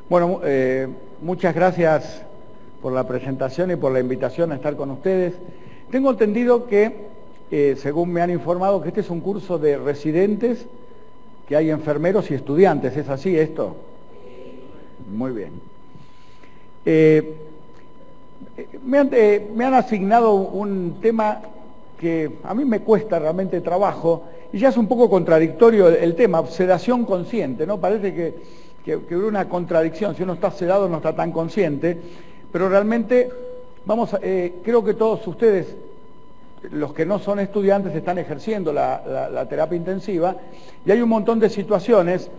Bueno, muchas gracias por la presentación y por la invitación a estar con ustedes. Tengo entendido que, según me han informado, que este es un curso de residentes, que hay enfermeros y estudiantes. ¿Es así esto? Muy bien. Me han asignado un tema que a mí me cuesta realmente trabajo, y ya es un poco contradictorio el tema, sedación consciente, ¿no? Parece que hubiera una contradicción, si uno está sedado no está tan consciente, pero realmente creo que todos ustedes, los que no son estudiantes, están ejerciendo la terapia intensiva, y hay un montón de situaciones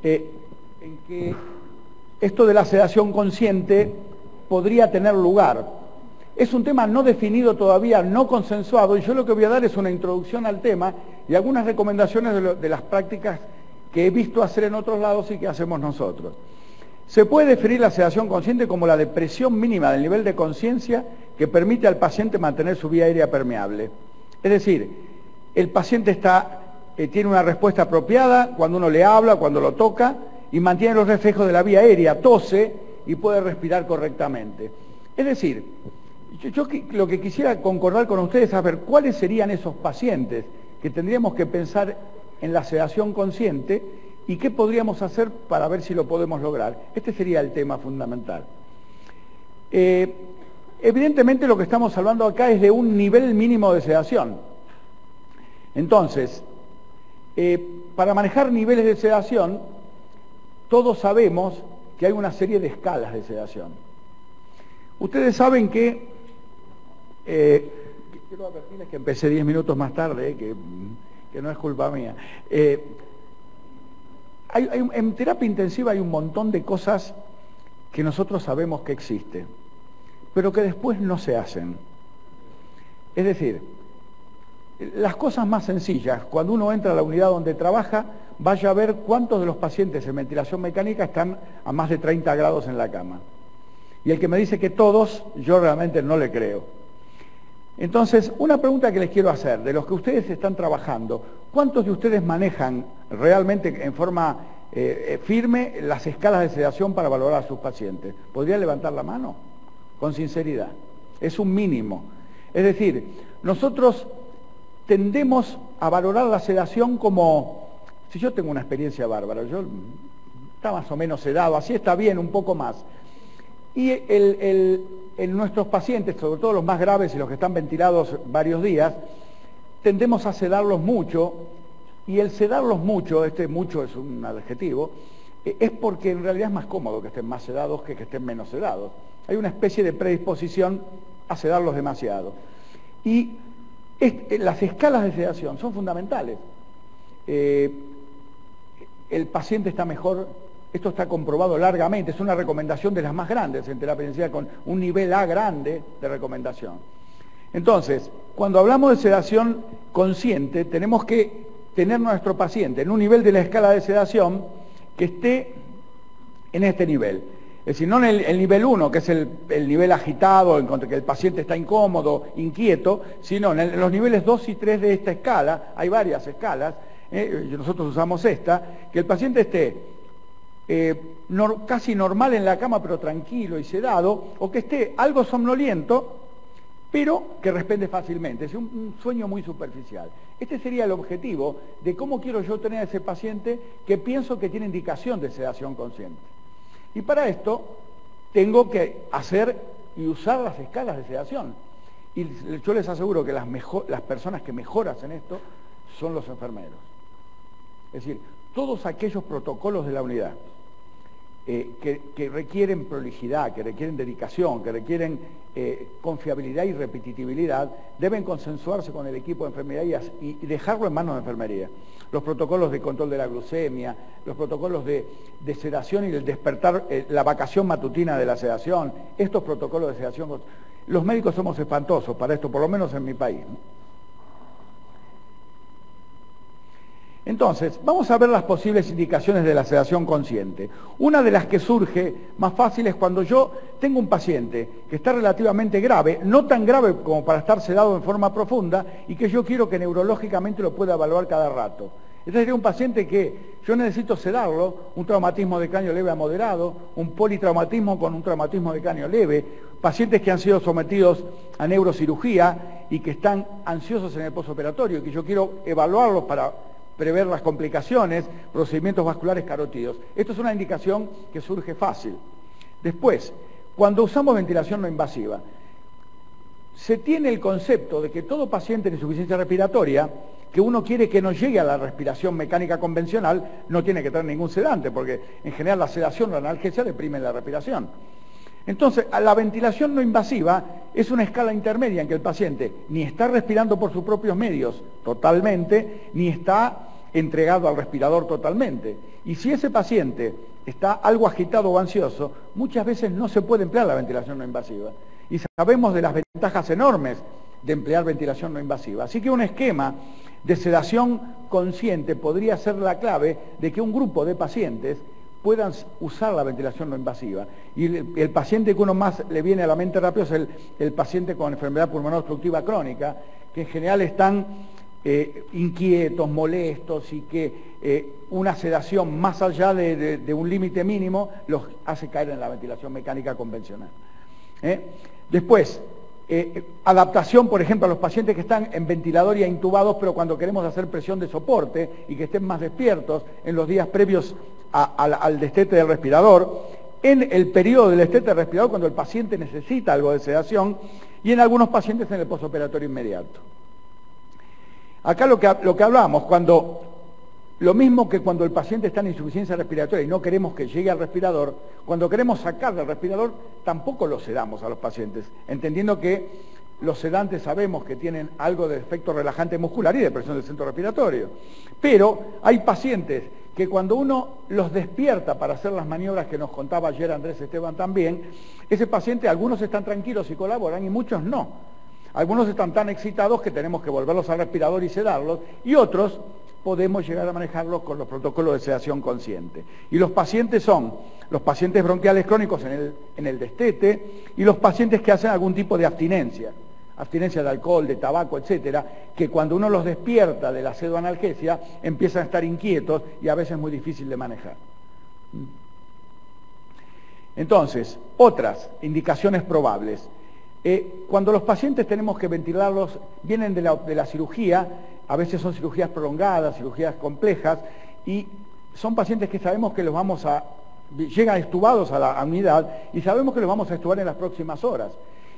en que esto de la sedación consciente podría tener lugar. Es un tema no definido todavía, no consensuado, y yo lo que voy a dar es una introducción al tema y algunas recomendaciones de las prácticas que he visto hacer en otros lados y que hacemos nosotros. Se puede definir la sedación consciente como la depresión mínima del nivel de conciencia que permite al paciente mantener su vía aérea permeable. Es decir, el paciente tiene una respuesta apropiada cuando uno le habla, cuando lo toca, y mantiene los reflejos de la vía aérea, tose y puede respirar correctamente. Es decir, yo lo que quisiera concordar con ustedes es saber cuáles serían esos pacientes que tendríamos que pensar en la sedación consciente y qué podríamos hacer para ver si lo podemos lograr. Este sería el tema fundamental. Evidentemente lo que estamos hablando acá es de un nivel mínimo de sedación. Entonces, para manejar niveles de sedación, todos sabemos que hay una serie de escalas de sedación. Ustedes saben que, quiero advertirles que empecé 10 minutos más tarde, que no es culpa mía. En terapia intensiva hay un montón de cosas que nosotros sabemos que existen, pero que después no se hacen. Es decir, las cosas más sencillas, cuando uno entra a la unidad donde trabaja, vaya a ver cuántos de los pacientes en ventilación mecánica están a más de 30 grados en la cama. Y el que me dice que todos, yo realmente no le creo. Entonces, una pregunta que les quiero hacer, de los que ustedes están trabajando, ¿cuántos de ustedes manejan realmente en forma firme las escalas de sedación para valorar a sus pacientes? ¿Podría levantar la mano? Con sinceridad. Es un mínimo. Es decir, nosotros tendemos a valorar la sedación como, si yo tengo una experiencia bárbara, yo está más o menos sedado, así está bien, un poco más. Y en nuestros pacientes, sobre todo los más graves y los que están ventilados varios días, tendemos a sedarlos mucho, y el sedarlos mucho, mucho es un adjetivo, es porque en realidad es más cómodo que estén más sedados que estén menos sedados. Hay una especie de predisposición a sedarlos demasiado. Y las escalas de sedación son fundamentales. El paciente está mejor. Esto está comprobado largamente, es una recomendación de las más grandes en terapia intensiva, con un nivel A grande de recomendación. Entonces, cuando hablamos de sedación consciente, tenemos que tener nuestro paciente en un nivel de la escala de sedación que esté en este nivel. Es decir, no en el nivel 1, que es el nivel agitado, en contra que el paciente está incómodo, inquieto, sino en los niveles 2 y 3 de esta escala. Hay varias escalas, nosotros usamos esta, que el paciente esté casi normal en la cama, pero tranquilo y sedado, o que esté algo somnoliento, pero que respende fácilmente. Es un sueño muy superficial. Este sería el objetivo de cómo quiero yo tener a ese paciente que pienso que tiene indicación de sedación consciente. Y para esto tengo que hacer y usar las escalas de sedación. Y yo les aseguro que las personas que mejor hacen esto son los enfermeros. Es decir, todos aquellos protocolos de la unidad que requieren prolijidad, que requieren dedicación, que requieren confiabilidad y repetitividad, deben consensuarse con el equipo de enfermería y dejarlo en manos de enfermería. Los protocolos de control de la glucemia, los protocolos de sedación y del despertar, la vacación matutina de la sedación, estos protocolos de sedación, los médicos somos espantosos para esto, por lo menos en mi país, ¿no? Entonces, vamos a ver las posibles indicaciones de la sedación consciente. Una de las que surge más fácil es cuando yo tengo un paciente que está relativamente grave, no tan grave como para estar sedado en forma profunda, y que yo quiero que neurológicamente lo pueda evaluar cada rato. Este sería un paciente que yo necesito sedarlo, un traumatismo de cráneo leve a moderado, un politraumatismo con un traumatismo de cráneo leve, pacientes que han sido sometidos a neurocirugía y que están ansiosos en el postoperatorio y que yo quiero evaluarlos para prever las complicaciones, procedimientos vasculares carótidos. Esto es una indicación que surge fácil. Después, cuando usamos ventilación no invasiva, se tiene el concepto de que todo paciente de insuficiencia respiratoria, que uno quiere que no llegue a la respiración mecánica convencional, no tiene que tener ningún sedante, porque en general la sedación o la analgesia deprimen la respiración. Entonces, la ventilación no invasiva es una escala intermedia en que el paciente ni está respirando por sus propios medios totalmente, ni está entregado al respirador totalmente. Y si ese paciente está algo agitado o ansioso, muchas veces no se puede emplear la ventilación no invasiva. Y sabemos de las ventajas enormes de emplear ventilación no invasiva. Así que un esquema de sedación consciente podría ser la clave de que un grupo de pacientes puedan usar la ventilación no invasiva. Y el paciente que uno más le viene a la mente rápido es el paciente con enfermedad pulmonar obstructiva crónica, que en general están inquietos, molestos y que una sedación más allá de un límite mínimo los hace caer en la ventilación mecánica convencional. Después, adaptación, por ejemplo, a los pacientes que están en ventilador y intubados, pero cuando queremos hacer presión de soporte y que estén más despiertos en los días previos al destete del respirador, en el periodo del destete del respirador cuando el paciente necesita algo de sedación y en algunos pacientes en el postoperatorio inmediato. Acá lo que hablábamos, lo mismo que cuando el paciente está en insuficiencia respiratoria y no queremos que llegue al respirador, cuando queremos sacar del respirador tampoco lo sedamos a los pacientes, entendiendo que los sedantes sabemos que tienen algo de efecto relajante muscular y de presión del centro respiratorio. Pero hay pacientes que cuando uno los despierta para hacer las maniobras que nos contaba ayer Andrés Esteban también, ese paciente, algunos están tranquilos y colaboran y muchos no. Algunos están tan excitados que tenemos que volverlos al respirador y sedarlos, y otros podemos llegar a manejarlos con los protocolos de sedación consciente. Y los pacientes son los pacientes bronquiales crónicos en el destete y los pacientes que hacen algún tipo de abstinencia de alcohol, de tabaco, etcétera, que cuando uno los despierta de la pseudoanalgesia empiezan a estar inquietos y a veces es muy difícil de manejar. Entonces, otras indicaciones probables. Cuando los pacientes tenemos que ventilarlos, vienen de la cirugía, a veces son cirugías prolongadas, cirugías complejas, y son pacientes que sabemos que llegan estubados a la unidad y sabemos que los vamos a estubar en las próximas horas.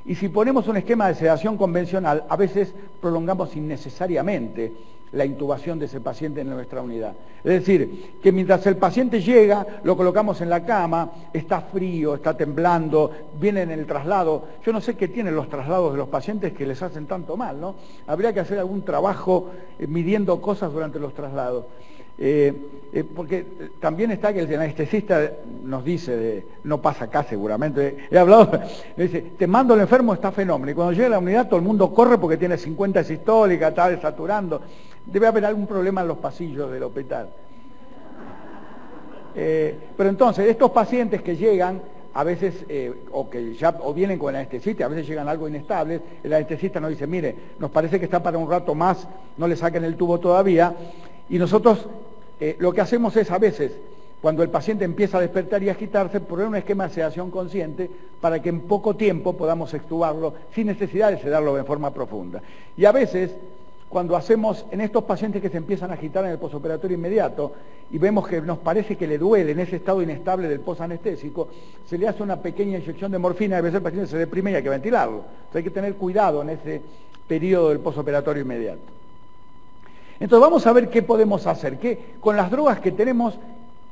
Y si ponemos un esquema de sedación convencional, a veces prolongamos innecesariamente la intubación de ese paciente en nuestra unidad. Es decir, que mientras el paciente llega, lo colocamos en la cama, está frío, está temblando, viene en el traslado. Yo no sé qué tienen los traslados de los pacientes que les hacen tanto mal, ¿no? Habría que hacer algún trabajo midiendo cosas durante los traslados. Porque también está que el anestesista nos dice, no pasa acá seguramente, he hablado, me dice, te mando al enfermo, está fenómeno, y cuando llega a la unidad todo el mundo corre porque tiene 50 sistólica, está desaturando, debe haber algún problema en los pasillos del hospital. Pero entonces, estos pacientes que llegan, a veces, o vienen con el anestesista, a veces llegan algo inestables, el anestesista nos dice, mire, nos parece que está para un rato más, no le saquen el tubo todavía, y nosotros lo que hacemos es a veces, cuando el paciente empieza a despertar y a agitarse, poner un esquema de sedación consciente para que en poco tiempo podamos extubarlo sin necesidad de sedarlo de forma profunda. Y a veces, cuando hacemos en estos pacientes que se empiezan a agitar en el postoperatorio inmediato y vemos que nos parece que le duele en ese estado inestable del posanestésico, se le hace una pequeña inyección de morfina y a veces el paciente se deprime y hay que ventilarlo. Entonces hay que tener cuidado en ese periodo del postoperatorio inmediato. Entonces vamos a ver qué podemos hacer, con las drogas que tenemos,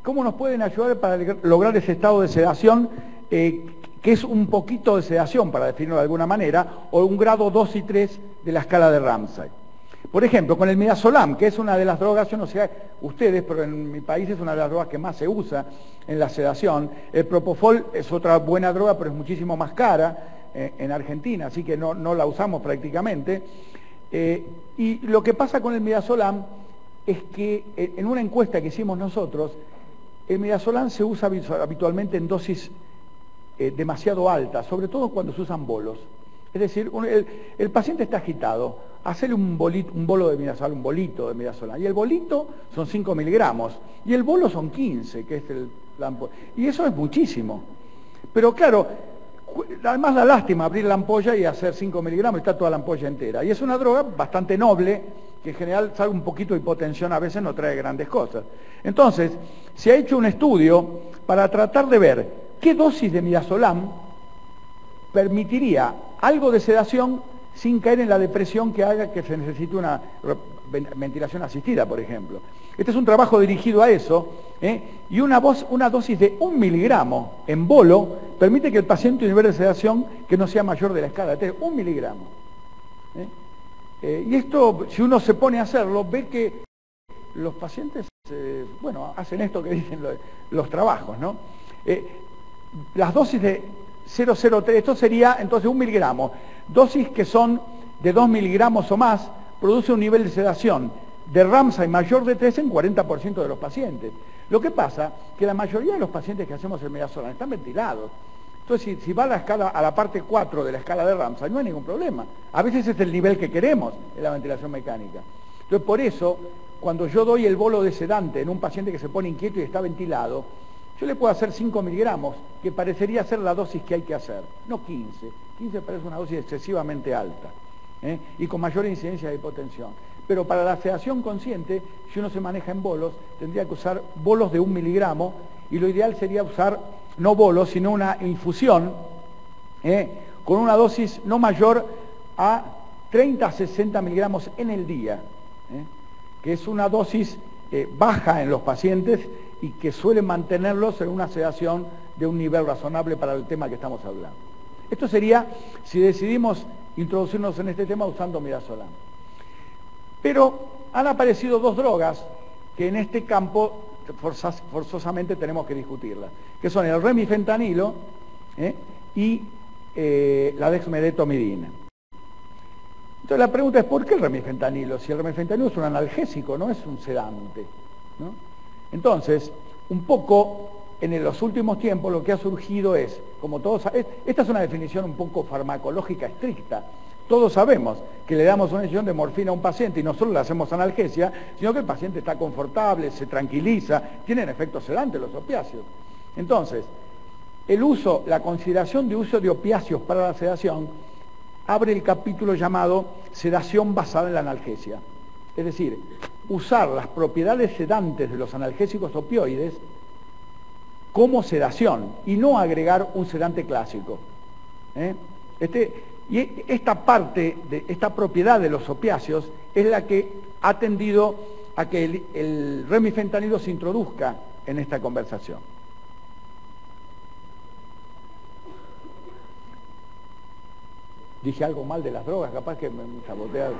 cómo nos pueden ayudar para lograr ese estado de sedación, que es un poquito de sedación, para definirlo de alguna manera, o un grado 2 y 3 de la escala de Ramsay. Por ejemplo, con el midazolam, que es una de las drogas, yo no sé ustedes, pero en mi país es una de las drogas que más se usa en la sedación. El propofol es otra buena droga, pero es muchísimo más cara en Argentina, así que no la usamos prácticamente. Y lo que pasa con el midazolam es que en una encuesta que hicimos nosotros, el midazolam se usa habitualmente en dosis demasiado altas, sobre todo cuando se usan bolos. Es decir, el paciente está agitado, hacerle un bolo de midazolam, un bolito de midazolam, y el bolito son 5 miligramos, y el bolo son 15, que es y eso es muchísimo. Pero claro, además da lástima abrir la ampolla y hacer 5 miligramos, está toda la ampolla entera. Y es una droga bastante noble, que en general salga un poquito de hipotensión, a veces no trae grandes cosas. Entonces, se ha hecho un estudio para tratar de ver qué dosis de midazolam permitiría algo de sedación sin caer en la depresión que haga que se necesite una ventilación asistida, por ejemplo. Este es un trabajo dirigido a eso, y una dosis de 1 miligramo en bolo permite que el paciente un nivel de sedación que no sea mayor de la escala, entonces 1 miligramo. Y esto, si uno se pone a hacerlo, ve que los pacientes, hacen esto que dicen los trabajos, ¿no? Las dosis de 0,03, esto sería entonces 1 miligramo. Dosis que son de 2 miligramos o más, produce un nivel de sedación de Ramsay mayor de 3 en 40% de los pacientes. Lo que pasa que la mayoría de los pacientes que hacemos el midazolam están ventilados. Entonces, si va a la parte 4 de la escala de Ramsay, no hay ningún problema. A veces es el nivel que queremos en la ventilación mecánica. Entonces, por eso, cuando yo doy el bolo de sedante en un paciente que se pone inquieto y está ventilado, yo le puedo hacer 5 miligramos, que parecería ser la dosis que hay que hacer, no 15. 15 parece una dosis excesivamente alta, y con mayor incidencia de hipotensión. Pero para la sedación consciente, si uno se maneja en bolos, tendría que usar bolos de 1 miligramo, y lo ideal sería usar no bolos, sino una infusión, con una dosis no mayor a 30 a 60 miligramos en el día, que es una dosis baja en los pacientes y que suele mantenerlos en una sedación de un nivel razonable para el tema que estamos hablando. Esto sería si decidimos introducirnos en este tema usando midazolam. Pero han aparecido 2 drogas que en este campo forzosamente tenemos que discutirlas, que son el remifentanilo y la dexmedetomidina. Entonces la pregunta es, ¿por qué el remifentanilo? Si el remifentanilo es un analgésico, no es un sedante, ¿no? Entonces, un poco en los últimos tiempos lo que ha surgido es, como todos saben, esta es una definición un poco farmacológica estricta. Todos sabemos que le damos una inyección de morfina a un paciente y no solo le hacemos analgesia, sino que el paciente está confortable, se tranquiliza, tienen efectos sedantes los opiáceos. Entonces, la consideración de uso de opiáceos para la sedación abre el capítulo llamado sedación basada en la analgesia. Es decir, usar las propiedades sedantes de los analgésicos opioides como sedación y no agregar un sedante clásico. Y esta propiedad de los opiáceos es la que ha tendido a que el remifentanilo se introduzca en esta conversación. Dije algo mal de las drogas, capaz que me sabotea.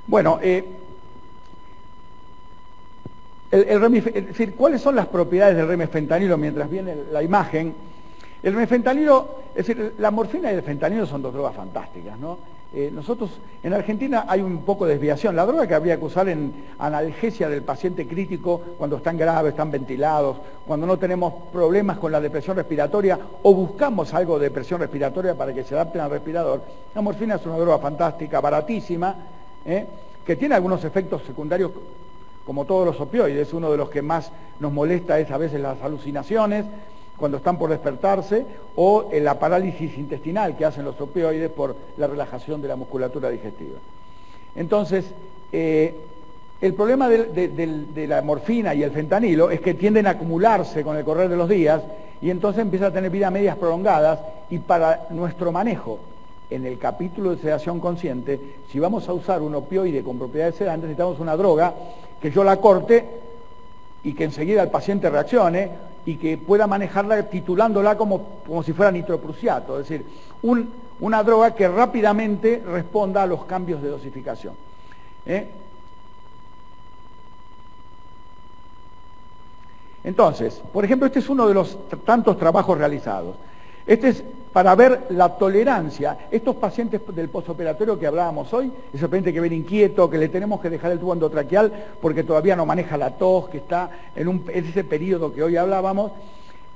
Bueno, es decir, ¿cuáles son las propiedades del remifentanilo mientras viene la imagen? El remifentanilo, es decir, la morfina y el fentanilo son 2 drogas fantásticas, ¿no? Nosotros, en Argentina hay un poco de desviación. La droga que habría que usar en analgesia del paciente crítico cuando están graves, están ventilados, cuando no tenemos problemas con la depresión respiratoria o buscamos algo de depresión respiratoria para que se adapten al respirador. La morfina es una droga fantástica, baratísima, que tiene algunos efectos secundarios como todos los opioides. Uno de los que más nos molesta es a veces las alucinaciones cuando están por despertarse o la parálisis intestinal que hacen los opioides por la relajación de la musculatura digestiva. Entonces, el problema de la morfina y el fentanilo es que tienden a acumularse con el correr de los días y entonces empieza a tener vidas medias prolongadas, y para nuestro manejo en el capítulo de sedación consciente, si vamos a usar un opioide con propiedades sedantes, necesitamos una droga que yo la corte y que enseguida el paciente reaccione y que pueda manejarla titulándola como si fuera nitroprusiato, es decir, una droga que rápidamente responda a los cambios de dosificación. Entonces, por ejemplo, este es uno de los tantos trabajos realizados. Este es para ver la tolerancia. Estos pacientes del posoperatorio que hablábamos hoy, ese paciente que viene inquieto, que le tenemos que dejar el tubo endotraqueal porque todavía no maneja la tos, que está en ese periodo que hoy hablábamos,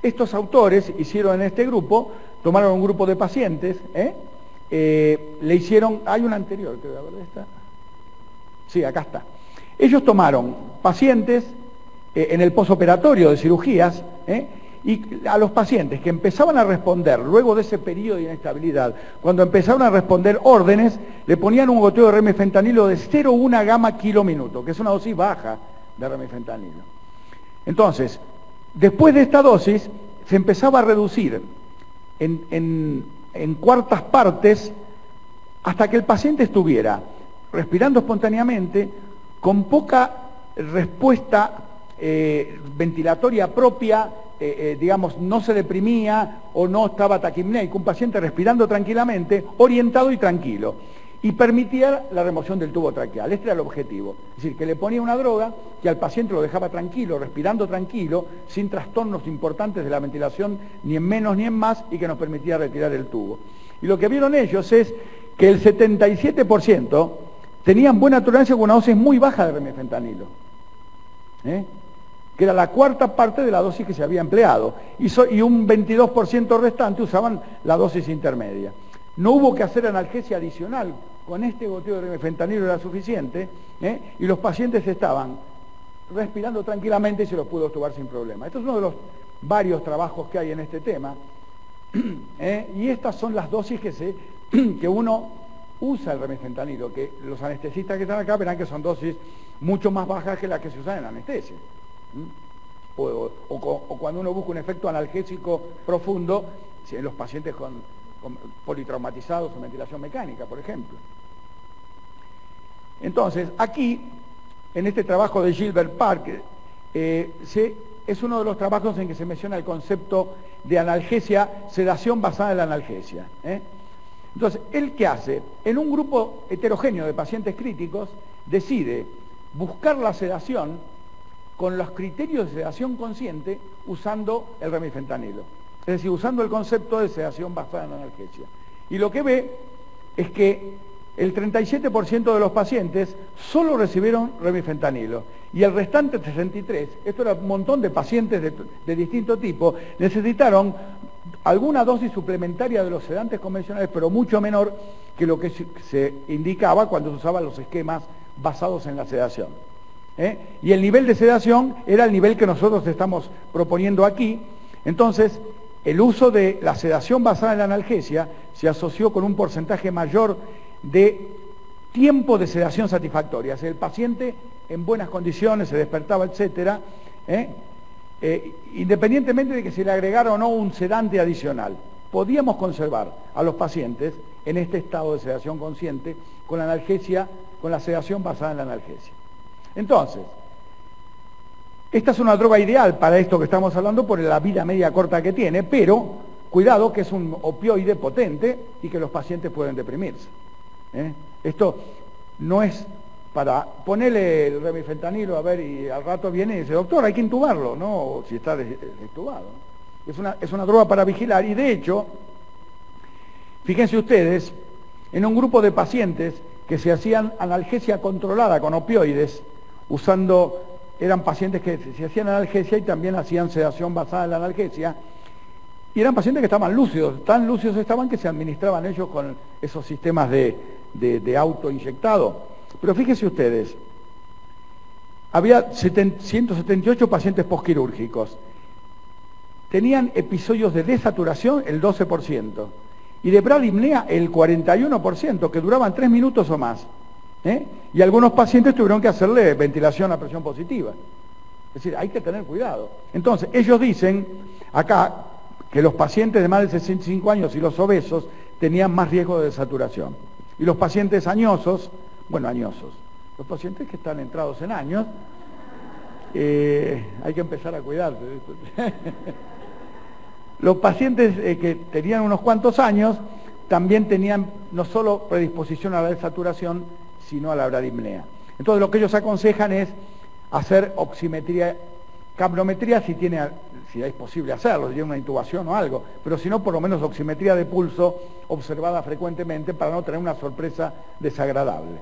estos autores hicieron en este grupo, tomaron un grupo de pacientes, le hicieron, hay una anterior, creo, ¿verdad? ¿Está? Sí, acá está. Ellos tomaron pacientes en el posoperatorio de cirugías, y a los pacientes que empezaban a responder luego de ese periodo de inestabilidad, cuando empezaban a responder órdenes, le ponían un goteo de remifentanilo de 0,1 gamma kilo minuto, que es una dosis baja de remifentanilo. Entonces, después de esta dosis, se empezaba a reducir en cuartas partes hasta que el paciente estuviera respirando espontáneamente, con poca respuesta ventilatoria propia, digamos, no se deprimía o no estaba taquipnéico, un paciente respirando tranquilamente, orientado y tranquilo, y permitía la remoción del tubo traqueal. Este era el objetivo, es decir, que le ponía una droga que al paciente lo dejaba tranquilo, respirando tranquilo, sin trastornos importantes de la ventilación, ni en menos ni en más, y que nos permitía retirar el tubo. Y lo que vieron ellos es que el 77% tenían buena tolerancia con una dosis muy baja de remifentanilo, que era la cuarta parte de la dosis que se había empleado, y un 22% restante usaban la dosis intermedia. No hubo que hacer analgesia adicional, con este goteo de remifentanilo era suficiente, y los pacientes estaban respirando tranquilamente y se los pudo tubar sin problema. Esto es uno de los varios trabajos que hay en este tema, y estas son las dosis que uno usa el remifentanilo, que los anestesistas que están acá verán que son dosis mucho más bajas que las que se usan en anestesia. O cuando uno busca un efecto analgésico profundo en los pacientes con politraumatizados o ventilación mecánica, por ejemplo. Entonces, aquí, en este trabajo de Gilbert Park, es uno de los trabajos en que se menciona el concepto de analgesia, sedación basada en la analgesia. Entonces, ¿él qué hace? En un grupo heterogéneo de pacientes críticos, decide buscar la sedación con los criterios de sedación consciente usando el remifentanilo. Es decir, usando el concepto de sedación basada en analgesia. Y lo que ve es que el 37% de los pacientes solo recibieron remifentanilo y el restante 63%, esto era un montón de pacientes de distinto tipo, necesitaron alguna dosis suplementaria de los sedantes convencionales, pero mucho menor que lo que se indicaba cuando se usaban los esquemas basados en la sedación. Y el nivel de sedación era el nivel que nosotros estamos proponiendo aquí. Entonces, el uso de la sedación basada en la analgesia se asoció con un porcentaje mayor de tiempo de sedación satisfactoria. O sea, el paciente en buenas condiciones, se despertaba, etcétera, independientemente de que se le agregara o no un sedante adicional. Podíamos conservar a los pacientes en este estado de sedación consciente con la analgesia, con la sedación basada en la analgesia. Entonces, esta es una droga ideal para esto que estamos hablando por la vida media corta que tiene, pero cuidado que es un opioide potente y que los pacientes pueden deprimirse. Esto no es para ponerle el remifentanilo, a ver, y al rato viene y dice, doctor, hay que intubarlo, ¿no? Si está intubado. Es una droga para vigilar y de hecho, fíjense ustedes, en un grupo de pacientes que se hacían analgesia controlada con opioides, eran pacientes que se hacían analgesia y también hacían sedación basada en la analgesia, y eran pacientes que estaban lúcidos, tan lúcidos estaban que se administraban ellos con esos sistemas de autoinyectado. Pero fíjense ustedes, había 178 pacientes postquirúrgicos, tenían episodios de desaturación el 12%, y de bradipnea el 41%, que duraban 3 minutos o más. Y algunos pacientes tuvieron que hacerle ventilación a presión positiva. Es decir, hay que tener cuidado. Entonces, ellos dicen acá que los pacientes de más de 65 años y los obesos tenían más riesgo de desaturación. Y los pacientes añosos, los pacientes que están entrados en años, hay que empezar a cuidarse. Los pacientes que tenían unos cuantos años también tenían no solo predisposición a la desaturación, sino a la bradipnea. Entonces lo que ellos aconsejan es hacer oximetría, capnometría si si es posible hacerlo, si tiene una intubación o algo, pero si no, por lo menos oximetría de pulso observada frecuentemente para no tener una sorpresa desagradable.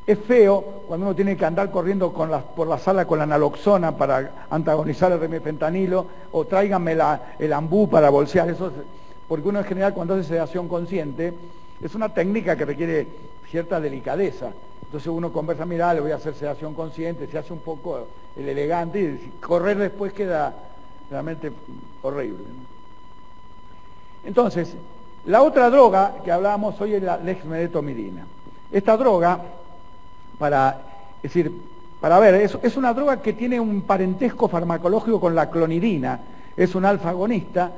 Es feo cuando uno tiene que andar corriendo por la sala con la naloxona para antagonizar el remifentanilo, o tráiganme el ambú para bolsear, eso es, porque uno en general cuando hace sedación consciente, es una técnica que requiere cierta delicadeza. Entonces uno conversa, mirá, le voy a hacer sedación consciente, se hace un poco el elegante y correr después queda realmente horrible. Entonces, la otra droga que hablábamos hoy es la dexmedetomidina. Esta droga, es una droga que tiene un parentesco farmacológico con la clonidina, es un alfa agonista,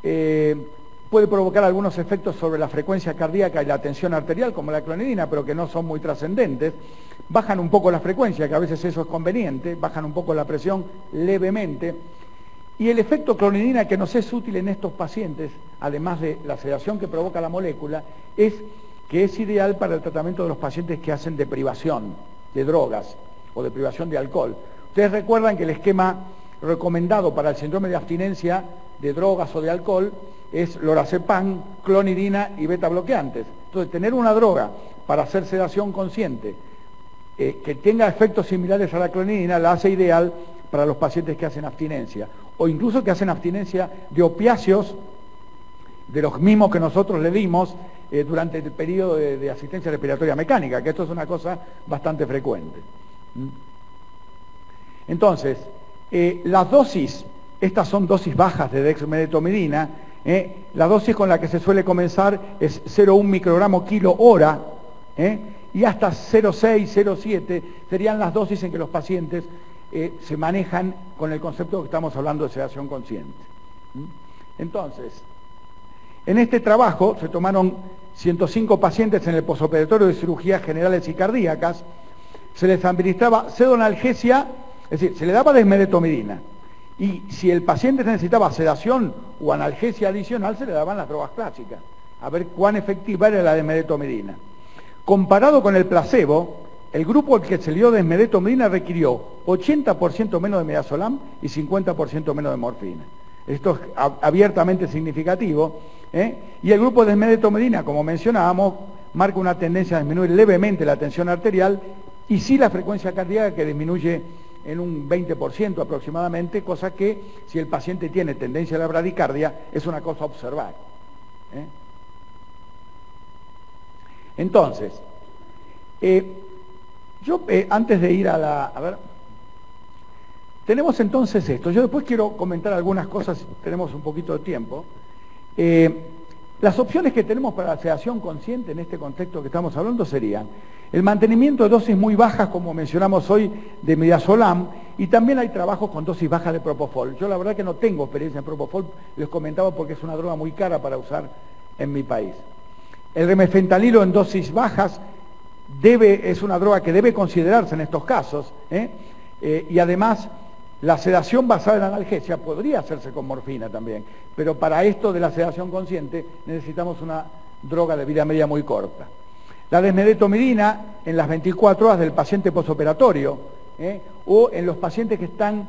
puede provocar algunos efectos sobre la frecuencia cardíaca y la tensión arterial, como la clonidina, pero que no son muy trascendentes. Bajan un poco la frecuencia, que a veces eso es conveniente, bajan un poco la presión levemente. Y el efecto clonidina que nos es útil en estos pacientes, además de la sedación que provoca la molécula, es que es ideal para el tratamiento de los pacientes que hacen deprivación de drogas o deprivación de alcohol. Ustedes recuerdan que el esquema recomendado para el síndrome de abstinencia de drogas o de alcohol es lorazepam, clonidina y beta bloqueantes. Entonces, tener una droga para hacer sedación consciente que tenga efectos similares a la clonidina la hace ideal para los pacientes que hacen abstinencia, o incluso que hacen abstinencia de opiáceos, de los mismos que nosotros le dimos durante el periodo de asistencia respiratoria mecánica, que esto es una cosa bastante frecuente. Entonces, las dosis, estas son dosis bajas de dexmedetomidina, la dosis con la que se suele comenzar es 0,1 microgramo kilo hora, y hasta 0,6, 0,7 serían las dosis en que los pacientes se manejan con el concepto que estamos hablando de sedación consciente. Entonces, en este trabajo se tomaron 105 pacientes en el posoperatorio de cirugías generales y cardíacas, se les administraba pseudonalgesia, es decir, se le daba dexmedetomidina, y si el paciente necesitaba sedación o analgesia adicional, se le daban las drogas clásicas, a ver cuán efectiva era la dexmedetomidina. Comparado con el placebo, el grupo al que se le dio dexmedetomidina requirió 80% menos de midazolam y 50% menos de morfina. Esto es abiertamente significativo, y el grupo de dexmedetomidina, como mencionábamos, marca una tendencia a disminuir levemente la tensión arterial y sí la frecuencia cardíaca, que disminuye en un 20% aproximadamente, cosa que si el paciente tiene tendencia a la bradicardia es una cosa a observar. Entonces, antes de ir a ver, tenemos entonces esto. Yo después quiero comentar algunas cosas, tenemos un poquito de tiempo. Las opciones que tenemos para la sedación consciente en este contexto que estamos hablando serían el mantenimiento de dosis muy bajas, como mencionamos hoy, de midazolam, y también hay trabajos con dosis bajas de propofol. Yo la verdad que no tengo experiencia en propofol, les comentaba porque es una droga muy cara para usar en mi país. El remifentanilo en dosis bajas es una droga que debe considerarse en estos casos, y además la sedación basada en analgesia podría hacerse con morfina también, pero para esto de la sedación consciente necesitamos una droga de vida media muy corta. La dexmedetomidina en las 24 horas del paciente posoperatorio, o en los pacientes que están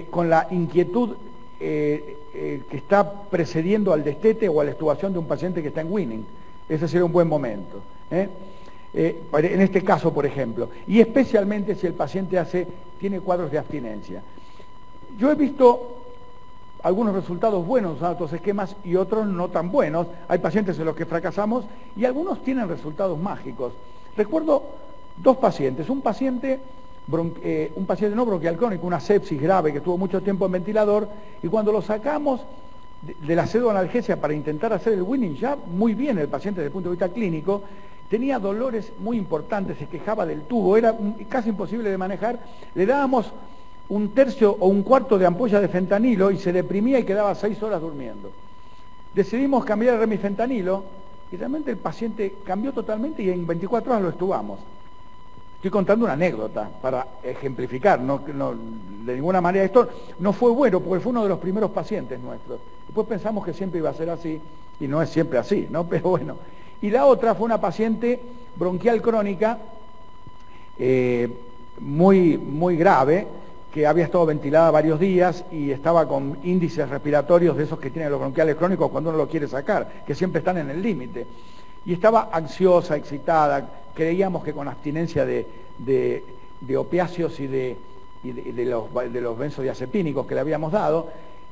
con la inquietud que está precediendo al destete o a la extubación de un paciente que está en Winning. Ese sería un buen momento. En este caso, por ejemplo, y especialmente si el paciente tiene cuadros de abstinencia. Yo he visto algunos resultados buenos usando estos esquemas y otros no tan buenos. Hay pacientes en los que fracasamos y algunos tienen resultados mágicos. Recuerdo dos pacientes, un paciente no bronquial crónico, una sepsis grave que estuvo mucho tiempo en ventilador, y cuando lo sacamos de la pseudoanalgesia para intentar hacer el Winning, ya muy bien el paciente desde el punto de vista clínico, tenía dolores muy importantes, se quejaba del tubo, era casi imposible de manejar, le dábamos un tercio o un cuarto de ampolla de fentanilo y se deprimía y quedaba 6 horas durmiendo. Decidimos cambiar el remifentanilo y realmente el paciente cambió totalmente y en 24 horas lo extubamos. Estoy contando una anécdota para ejemplificar, no, de ninguna manera esto no fue bueno porque fue uno de los primeros pacientes nuestros. Después pensamos que siempre iba a ser así y no es siempre así, ¿no? Pero bueno. Y la otra fue una paciente bronquial crónica muy grave, que había estado ventilada varios días y estaba con índices respiratorios de esos que tienen los bronquiales crónicos cuando uno lo quiere sacar, que siempre están en el límite. Y estaba ansiosa, excitada, creíamos que con abstinencia de opiáceos y de los benzodiazepínicos que le habíamos dado,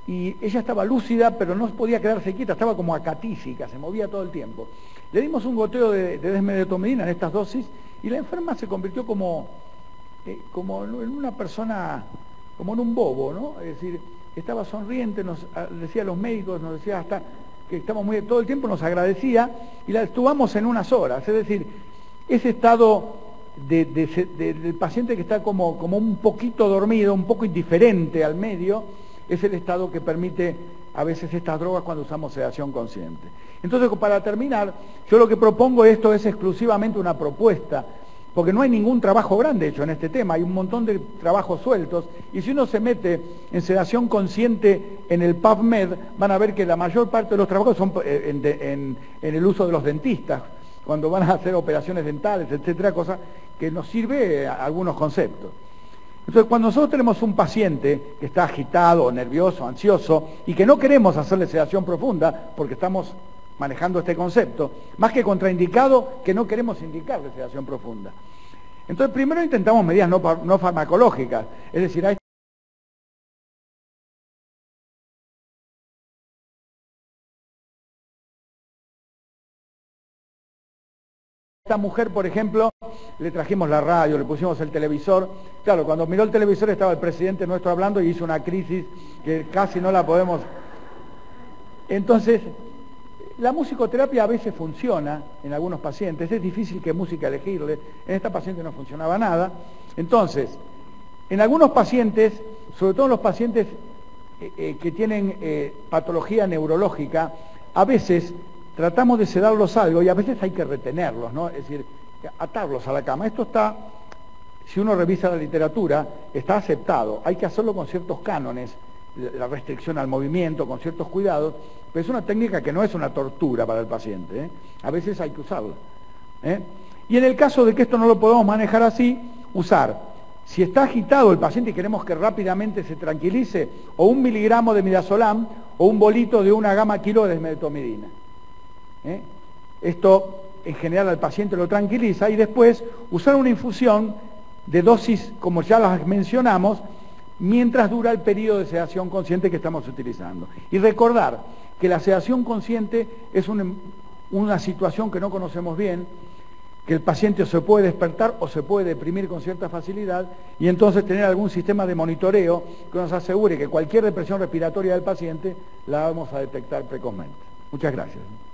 y ella estaba lúcida, pero no podía quedarse quieta, estaba como acatífica, se movía todo el tiempo. Le dimos un goteo de desmedetomidina en estas dosis, y la enferma se convirtió como en una persona, como en un bobo, ¿no? Es decir, estaba sonriente, nos decía a los médicos, nos decía hasta que estamos todo el tiempo nos agradecía, y la estuvamos en unas horas. Es decir, ese estado del paciente que está como un poquito dormido, un poco indiferente al medio, es el estado que permite a veces estas drogas cuando usamos sedación consciente. Entonces, para terminar, yo lo que propongo, esto es exclusivamente una propuesta, porque no hay ningún trabajo grande hecho en este tema, hay un montón de trabajos sueltos, y si uno se mete en sedación consciente en el PubMed, van a ver que la mayor parte de los trabajos son en el uso de los dentistas, cuando van a hacer operaciones dentales, etcétera, cosa que nos sirve a algunos conceptos. Entonces, cuando nosotros tenemos un paciente que está agitado, nervioso, ansioso, y que no queremos hacerle sedación profunda, porque estamos manejando este concepto, más que contraindicado, que no queremos indicarle sedación profunda. Entonces, primero intentamos medidas no farmacológicas, es decir, a esta mujer, por ejemplo, le trajimos la radio, le pusimos el televisor. Claro, cuando miró el televisor estaba el presidente nuestro hablando y hizo una crisis que casi no la podemos... Entonces, la musicoterapia a veces funciona en algunos pacientes, es difícil qué música elegirle, en esta paciente no funcionaba nada. Entonces, en algunos pacientes, sobre todo en los pacientes que tienen patología neurológica, a veces tratamos de sedarlos algo y a veces hay que retenerlos, ¿no? Es decir, atarlos a la cama. Esto está, si uno revisa la literatura, está aceptado. Hay que hacerlo con ciertos cánones, la restricción al movimiento, con ciertos cuidados, pero es una técnica que no es una tortura para el paciente, ¿eh? A veces hay que usarla, ¿eh? Y en el caso de que esto no lo podamos manejar así, usar, si está agitado el paciente y queremos que rápidamente se tranquilice, o 1 miligramo de midazolam o un bolito de 1 gama kilo de desmedetomidina. Esto en general al paciente lo tranquiliza, y después usar una infusión de dosis, como ya las mencionamos, mientras dura el periodo de sedación consciente que estamos utilizando. Y recordar que la sedación consciente es una situación que no conocemos bien, que el paciente se puede despertar o se puede deprimir con cierta facilidad, y entonces tener algún sistema de monitoreo que nos asegure que cualquier depresión respiratoria del paciente la vamos a detectar precozmente. Muchas gracias.